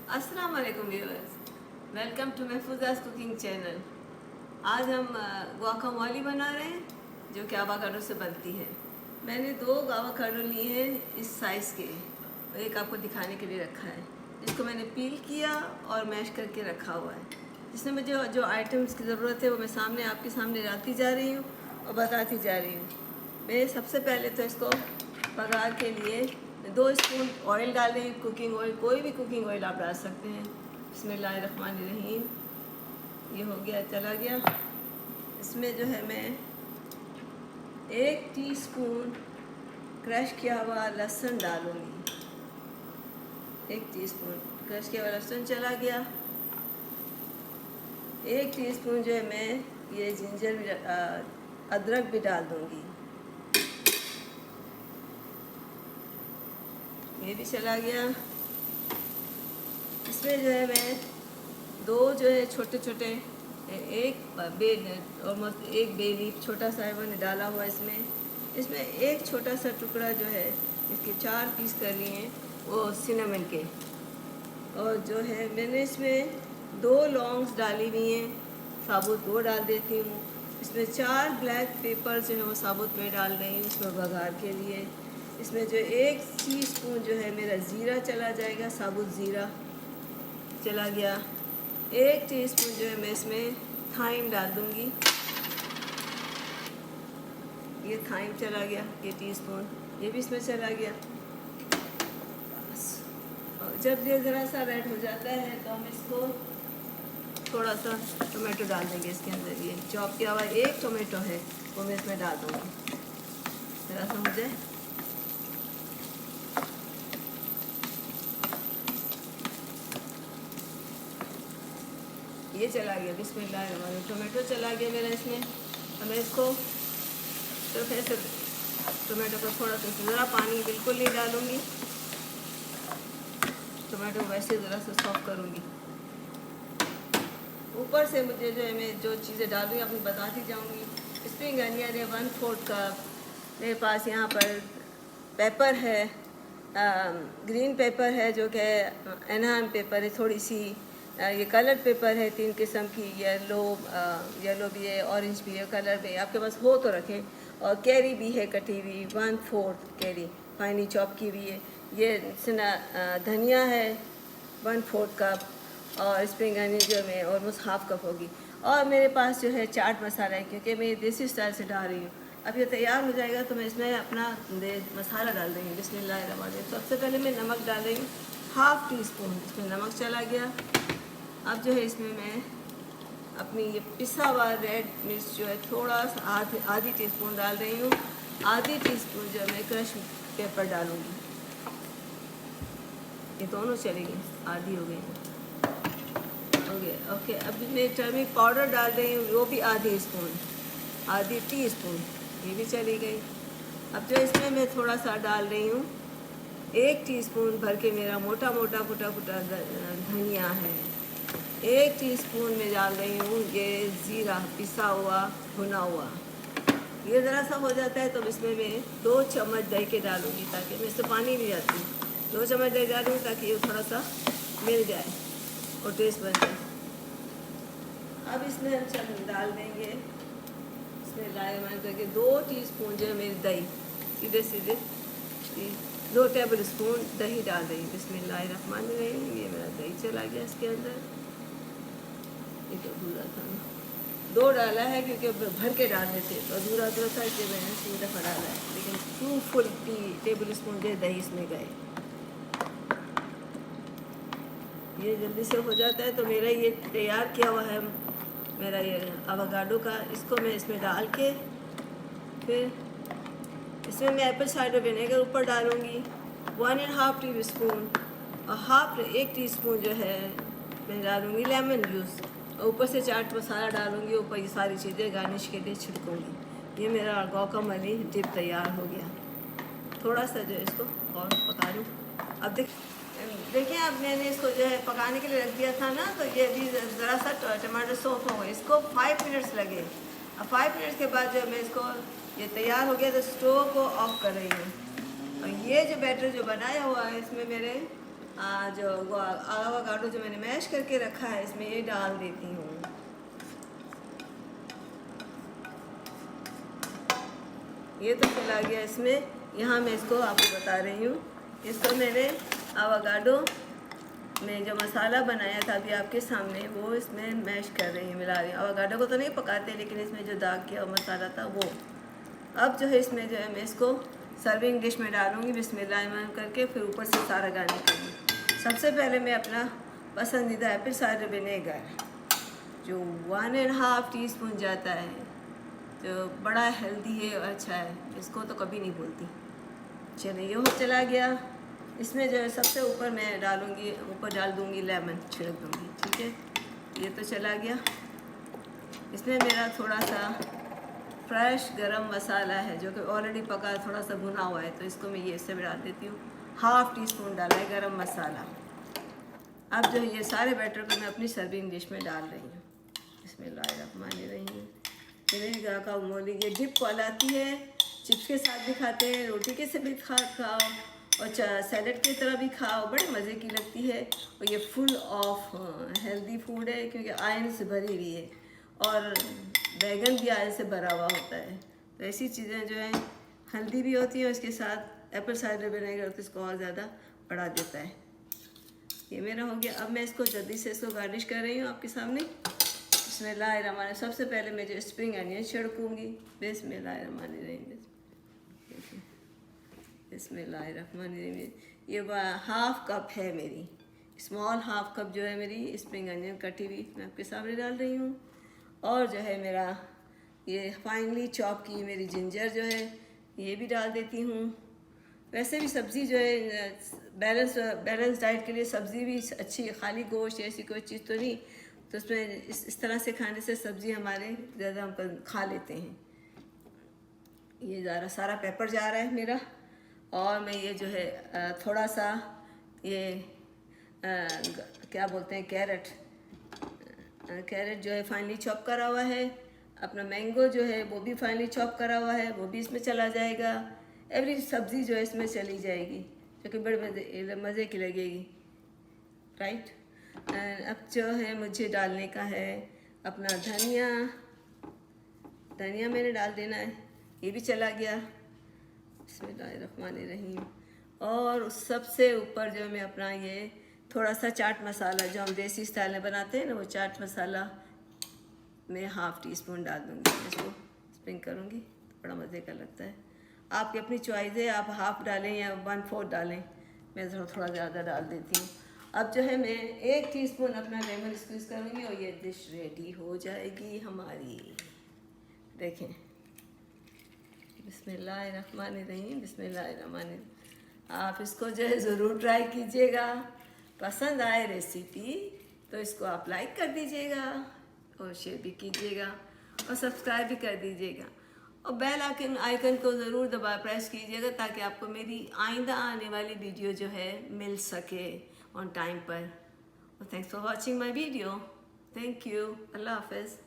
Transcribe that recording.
अस्सलाम वालेकुम viewers, welcome to Mahfuza's cooking channel. आज हम गुआकामोली बना रहे हैं जो कि आवाकाडो से बनती है। मैंने 2 आवाकाडो लिए हैं इस साइज़ के, एक आपको दिखाने के लिए रखा है, जिसको मैंने पील किया और मैश करके रखा हुआ है। जिसमें मुझे जो आइटम्स की ज़रूरत है वो मैं सामने आपके सामने लाती जा रही हूँ और बताती जा रही हूँ। मैं सबसे पहले तो इसको बघार के लिए 2 स्पून ऑयल डालें, कुकिंग ऑयल, कोई भी कुकिंग ऑयल आप डाल सकते हैं। बिस्मिल्लाहिर्रहमानिर्रहीम। ये हो गया, चला गया। इसमें जो है मैं 1 टीस्पून क्रश किया हुआ लहसुन डालूँगी। 1 टीस्पून क्रश किया हुआ लहसुन चला गया। 1 टीस्पून जो है मैं ये जिंजर भी अदरक भी डाल दूँगी। ये भी चला गया। इसमें जो है मैं 2 जो है छोटे छोटे, ऑलमोस्ट 1 बे लीफ छोटा सा है मैंने डाला हुआ इसमें 1 छोटा सा टुकड़ा जो है, इसके 4 पीस कर लिए हैं वो सिनेमन के। और जो है मैंने इसमें 2 लौंग्स डाली हुई हैं साबुत, वो डाल देती हूँ। इसमें 4 ब्लैक पेपर जो है वो साबुत में डाल रही हूँ इसमें बघार के लिए। इसमें जो 1 टीस्पून जो है मेरा ज़ीरा चला जाएगा, साबुत ज़ीरा चला गया। 1 टीस्पून जो है मैं इसमें थाइम डाल दूँगी। ये थाइम चला गया, ये टीस्पून, ये भी इसमें चला गया। बस, और जब ये ज़रा सा रेड हो जाता है तो हम इसको थोड़ा सा टोमेटो डाल देंगे इसके अंदर। ये चॉप किया हुआ 1 टोमेटो है वो मैं इसमें डाल दूँगी। ज़रा सा हो जाए, ये चला गया। बिस्मिल्लाह, टोमेटो चला गया मेरा इसमें। अब मैं इसको सिर्फ ऐसे टोमेटो को थोड़ा सा, ज़रा पानी बिल्कुल नहीं डालूँगी, टोमेटो वैसे ज़रा सा सॉफ्ट करूँगी। ऊपर से मुझे जो है मैं जो चीज़ें डालूँगी अपनी बताती जाऊँगी। स्प्रिंग अनियन है 1/4 कप, मेरे पास यहाँ पर पेपर है, ग्रीन पेपर है जो कि एनहाम पेपर है, थोड़ी सी ये कलर पेपर है 3 किस्म की, येलो भी है, ऑरेंज भी है, कलर भी है, आपके पास हो तो रखें। और कैरी भी है कटी हुई 1/4 कैरी फाइनी चॉप की हुई है। ये धनिया है 1/4 कप, और स्प्रिंग अनियन जो मैं ऑलमोस्ट हाफ कप होगी। और मेरे पास जो है चाट मसाला है, क्योंकि मैं देसी स्टाइल से डाल रही हूँ। अब ये तैयार हो जाएगा तो मैं इसमें अपना मसाला डाल देंगे। बिस्मिल्लाहिर्रहमानिर्रहीम। सबसे पहले मैं नमक डाल रही हूँ, 1/2 टीस्पून इसमें नमक चला गया। अब जो है इसमें मैं अपनी ये पिसा हुआ रेड मिर्च जो है थोड़ा सा आधी टीस्पून डाल रही हूँ। आधी टीस्पून जो मैं क्रश पेपर डालूँगी। ये दोनों चलेंगे, आधी हो गई ओके। अब मैं टर्मरिक पाउडर डाल रही हूँ, वो भी आधी टीस्पून, ये भी चली गई। अब जो इसमें मैं थोड़ा सा डाल रही हूँ, 1 टीस्पून भर के मेरा मोटा मोटा फुटा फुटा धनिया है। 1 टीस्पून में डाल रही हूँ ये ज़ीरा पिसा हुआ भुना हुआ। ये ज़रा सा हो जाता है तो इसमें मैं 2 चम्मच दही के डालूँगी, ताकि मैं इससे पानी नहीं जाती। 2 चम्मच दही डालूँगी ताकि ये थोड़ा सा मिल जाए और टेस्ट बन जाए। अब इसमें हम डाल देंगे, इसमें लाए करके 2 टीस्पून जो है मेरी दही, सीधे 2 टेबल स्पून दही डाल रही हूँ। बिस्मिल्लाहिर्रहमानिर्रहीम। ये मेरा दही चला गया इसके अंदर। ये तो अधूरा था ना, 2 डाला है क्योंकि भर के डालने थे तो अधूरा था, इसलिए मैंने 3 दफ़ा डाला है, लेकिन 2 फुल टेबल स्पून जो दही इसमें गए। ये जल्दी से हो जाता है तो मेरा ये तैयार किया हुआ है मेरा ये आवाकाडो का, इसको मैं इसमें डाल के फिर इसमें मैं एप्पल साइडर विनेगर ऊपर डालूँगी 1.5 टीस्पून, और 1 टीस्पून जो है मैं डालूँगी लेमन जूस, और ऊपर से चाट मसाला डालूँगी, ऊपर ये सारी चीज़ें गार्निश के लिए छिड़कूँगी। ये मेरा गुआकामोली डिप तैयार हो गया। थोड़ा सा जो है इसको और पका लूँ। अब देखिए, अब मैंने इसको जो है पकाने के लिए रख दिया था ना, तो ये भी ज़रा सा टमाटर सॉफ्ट हो गए, इसको 5 मिनट्स लगे। अब 5 मिनट्स के बाद जो मैं इसको ये तैयार हो गया तो स्टोव को ऑफ कर रही हूँ। और ये जो बैटर जो बनाया हुआ है इसमें मेरे जो वो आवाकाडो जो मैंने मैश करके रखा है इसमें ये डाल देती हूँ। ये तो चला गया इसमें। यहाँ मैं इसको आपको बता रही हूँ, इसको मैंने आवाकाडो में जो मसाला बनाया था अभी आपके सामने वो इसमें मैश कर रही हूँ, मिला रही हूँ। आवाकाडो को तो नहीं पकाते, लेकिन इसमें जो दाग किया मसाला था वो। अब जो है इसमें जो है मैं इसको सर्विंग डिश में डालूँगी बिस्मिल्लाह करके, फिर ऊपर से सारा गार्निश करूँगी। सबसे पहले मैं अपना पसंदीदा एप्पल साइडर विनेगर जो 1.5 टीस्पून जाता है, जो बड़ा हेल्दी है और अच्छा है, इसको तो कभी नहीं भूलती। चलिए ये हो चला गया। इसमें जो है सबसे ऊपर मैं डालूँगी, ऊपर डाल दूँगी लेमन, छिड़क दूँगी। ठीक है, ये तो चला गया। इसमें मेरा थोड़ा सा फ्रेश गरम मसाला है जो कि ऑलरेडी पका थोड़ा सा भुना हुआ है, तो इसको मैं ये इससे भी डाल देती हूँ। 1/2 टीस्पून डाला है गरम मसाला। अब जो ये सारे बैटर को मैं अपनी सर्विंग डिश में डाल रही हूँ। बिस्मिल्लाहिर्रहमानिर्रहीम। ये का मोली ये डिप वाला आती है, चिप्स के साथ भी खाते हैं, रोटी के से भी खाओ और सैलड की तरह भी खाओ, बड़े मज़े की लगती है। और ये फुल ऑफ हेल्दी फूड है क्योंकि आयरन से भरी हुई है और बैगन भी आयरन से भरा हुआ होता है। तो ऐसी चीज़ें जो हैं हेल्दी भी होती हैं, उसके साथ एप्पल साइडर विनेगर तो इसको और ज़्यादा बढ़ा देता है। ये मेरा हो गया। अब मैं इसको जल्दी से इसको गार्निश कर रही हूँ आपके सामने। बिस्मिल्लाहिर्रहमानिर्रहीम। सबसे पहले मैं जो स्प्रिंग अनियन छिड़कूँगी। बिस्मिल्लाहिर्रहमानिर्रहीम। बिस्मिल्लाहिर्रहमानिर्रहीम। ये 1/2 कप है मेरी, स्मॉल 1/2 कप जो है मेरी स्प्रिंग अनियन कटी हुई मैं आपके सामने डाल रही हूँ। और जो है मेरा ये फाइनली चॉप की मेरी जिंजर जो है ये भी डाल देती हूँ। वैसे भी सब्ज़ी जो है बैलेंस डाइट के लिए सब्ज़ी भी अच्छी है, खाली गोश्त ऐसी कोई चीज़ तो नहीं। तो उसमें इस तरह से खाने से सब्ज़ी हमारे ज़्यादा हम खा लेते हैं। ये ज़रा सारा पेपर जा रहा है मेरा। और मैं ये जो है थोड़ा सा ये क्या बोलते हैं कैरेट जो है फाइनली चॉप करा हुआ है। अपना मैंगो जो है वो भी फाइनली चॉप करा हुआ है, वो भी इसमें चला जाएगा। एवरी सब्ज़ी जो है इसमें चली जाएगी, जो कि बड़े मज़े की लगेगी। राइट। अब जो है मुझे डालने का है अपना धनिया मैंने डाल देना है, ये भी चला गया। बिस्मिल्लाहिर्रहमानिर्रहीम। और उस सबसे ऊपर जो मैं अपना ये थोड़ा सा चाट मसाला जो हम देसी स्टाइल में बनाते हैं ना, वो चाट मसाला मैं 1/2 टीस्पून डाल दूँगी। इसको स्प्रिंग करूँगी, बड़ा मज़े का लगता है। आपकी अपनी चॉइस है, आप 1/2 डालें या 1/4 डालें। मैं थोड़ा ज़्यादा डाल देती हूँ। अब जो है मैं 1 टीस्पून अपना लेमन स्क्वीज़ करूँगी और ये डिश रेडी हो जाएगी हमारी। देखें, बिस्मिल्लाहिर्रहमानिर्रहीम। बिस्मिल्लाहिर्रहमानिर्रहीम। आप इसको जो है ज़रूर ट्राई कीजिएगा। पसंद आए रेसिपी तो इसको आप लाइक कर दीजिएगा और शेयर भी कीजिएगा और सब्सक्राइब भी कर दीजिएगा और बेल आइकन को ज़रूर प्रेस कीजिएगा ताकि आपको मेरी आइंदा आने वाली वीडियो जो है मिल सके ऑन टाइम पर। और thanks for watching my video. Thank you. Allah हाफ़िज़।